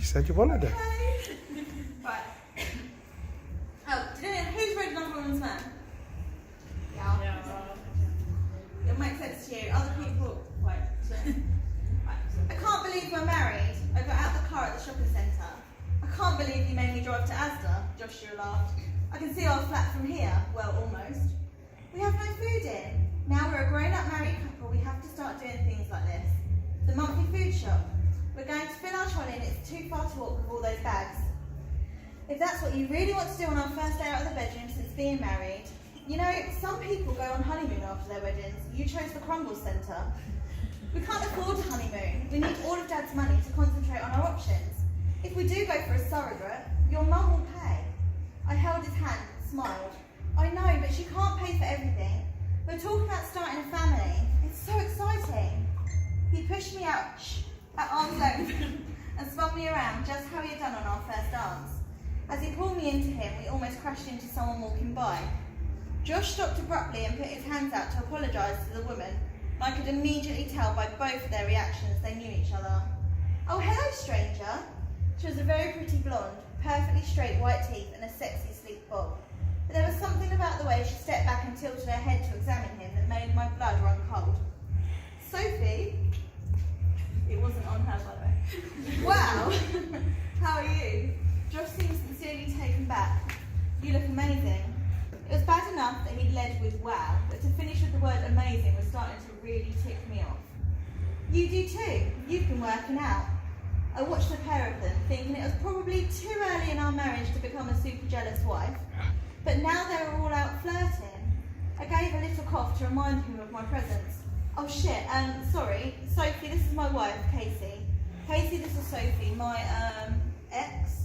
said you wanted it. Right. Oh, who's read Another Woman's Man? Yeah. It makes sense to you. Other people, wait. Right. I can't believe we're married. I got out the car at the shopping centre. I can't believe you made me drive to Asda. Joshua laughed. I can see our flat from here. Well, almost. We have no food in. Now we're a grown-up married couple. We have to start doing things like this. The monthly food shop. We're going to fill our trolley and it's too far to walk with all those bags. If that's what you really want to do on our first day out of the bedroom since being married. You know, some people go on honeymoon after their weddings. You chose the Crumble Centre. We can't afford a honeymoon. We need all of Dad's money to concentrate on our options. If we do go for a surrogate, your mum will pay. I held his hand and smiled. I know, but she can't pay for everything. We're talking about starting a family. It's so exciting. He pushed me out at arm's length and spun me around just how he had done on our first dance. As he pulled me into him, we almost crashed into someone walking by. Josh stopped abruptly and put his hands out to apologise to the woman. I could immediately tell by both of their reactions they knew each other. Oh, hello, stranger. She was a very pretty blonde, perfectly straight white teeth and a sexy sleek bob. But there was something about the way she stepped back and tilted her head to examine him that made my blood run cold. Sophie? It wasn't on her, by the way. Wow! How are you? Josh seemed sincerely taken back. You look amazing. It was bad enough that he'd led with wow, but to finish with the word amazing was starting to really tick me off. You do too. You've been working out. I watched the pair of them, thinking it was probably too early in our marriage to become a super jealous wife, but now they were all out flirting. I gave a little cough to remind him of my presence. Oh shit, sorry. Sophie, this is my wife, Casey. Casey, this is Sophie, my, ex.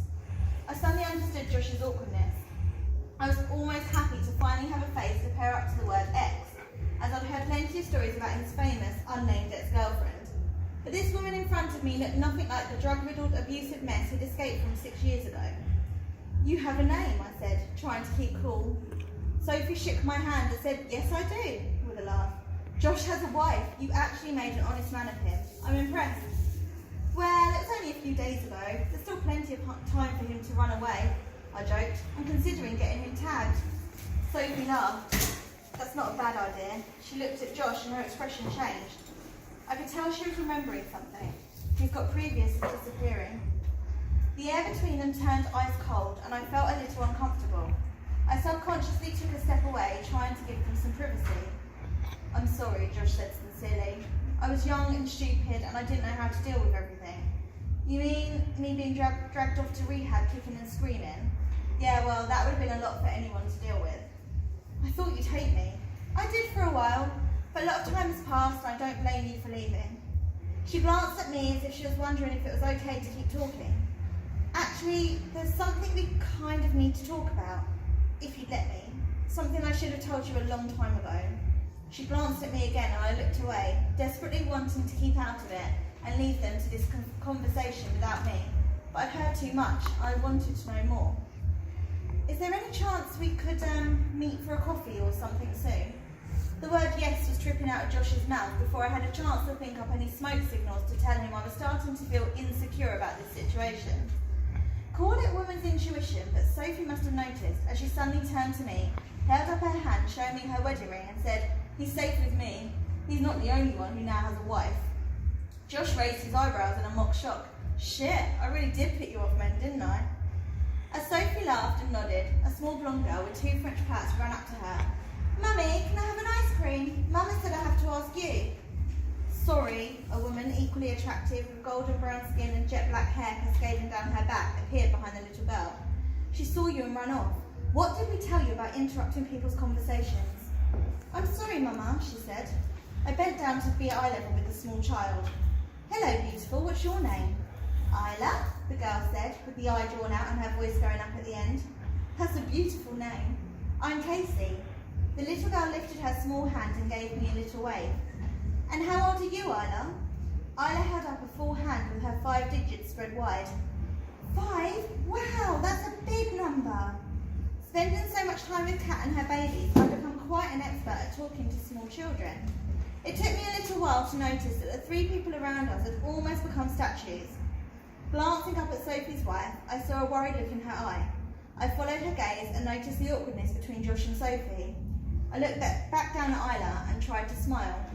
I suddenly understood Josh's awkwardness. I was almost happy to finally have a face to pair up to the word ex, as I'd heard plenty of stories about his famous, unnamed ex-girlfriend. But this woman in front of me looked nothing like the drug-riddled, abusive mess he'd escaped from 6 years ago. You have a name, I said, trying to keep cool. Sophie shook my hand and said, yes, I do, with a laugh. Josh has a wife. You actually made an honest man of him. I'm impressed. Well, it was only a few days ago. There's still plenty of time for him to run away, I joked. I'm considering getting him tagged. Sophie laughed. That's not a bad idea. She looked at Josh and her expression changed. I could tell she was remembering something. He's got previous of disappearing. The air between them turned ice cold and I felt a little uncomfortable. I subconsciously took a step away, trying to give them some privacy. I'm sorry, Josh said sincerely. I was young and stupid and I didn't know how to deal with everything. You mean me being dragged off to rehab, kicking and screaming? Yeah, well, that would have been a lot for anyone to deal with. I thought you'd hate me. I did for a while, but a lot of time has passed and I don't blame you for leaving. She glanced at me as if she was wondering if it was okay to keep talking. Actually, there's something we kind of need to talk about, if you'd let me. Something I should have told you a long time ago. She glanced at me again and I looked away, desperately wanting to keep out of it and leave them to this conversation without me. But I'd heard too much. I wanted to know more. Is there any chance we could meet for a coffee or something soon? The word yes was tripping out of Josh's mouth before I had a chance to think up any smoke signals to tell him I was starting to feel insecure about this situation. Call it woman's intuition, but Sophie must have noticed as she suddenly turned to me, held up her hand showing me her wedding ring and said, he's safe with me. He's not the only one who now has a wife. Josh raised his eyebrows in a mock shock. Shit, I really did put you off men, didn't I? As Sophie laughed and nodded, a small blonde girl with 2 French pats ran up to her. Mummy, can I have an ice cream? Mama said I have to ask you. Sorry, a woman equally attractive with golden brown skin and jet black hair cascading down her back appeared behind the little girl. She saw you and ran off. What did we tell you about interrupting people's conversations? I'm sorry, Mama, she said. I bent down to be at eye level with the small child. Hello, beautiful, what's your name? Isla, the girl said, with the eye drawn out and her voice going up at the end. That's a beautiful name. I'm Casey. The little girl lifted her small hand and gave me a little wave. And how old are you, Isla? Isla held up a full hand with her 5 digits spread wide. 5? Wow, that's a big number. Spending so much time with Kat and her babies, I've become quite an expert at talking to small children. It took me a little while to notice that the 3 people around us had almost become statues. Glancing up at Sophie's wife, I saw a worried look in her eye. I followed her gaze and noticed the awkwardness between Josh and Sophie. I looked back down at Isla and tried to smile.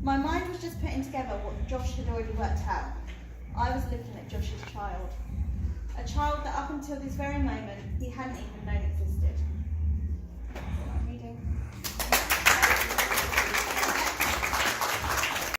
My mind was just putting together what Josh had already worked out. I was looking at Josh's child. A child that up until this very moment he hadn't even known existed. That's what I'm reading.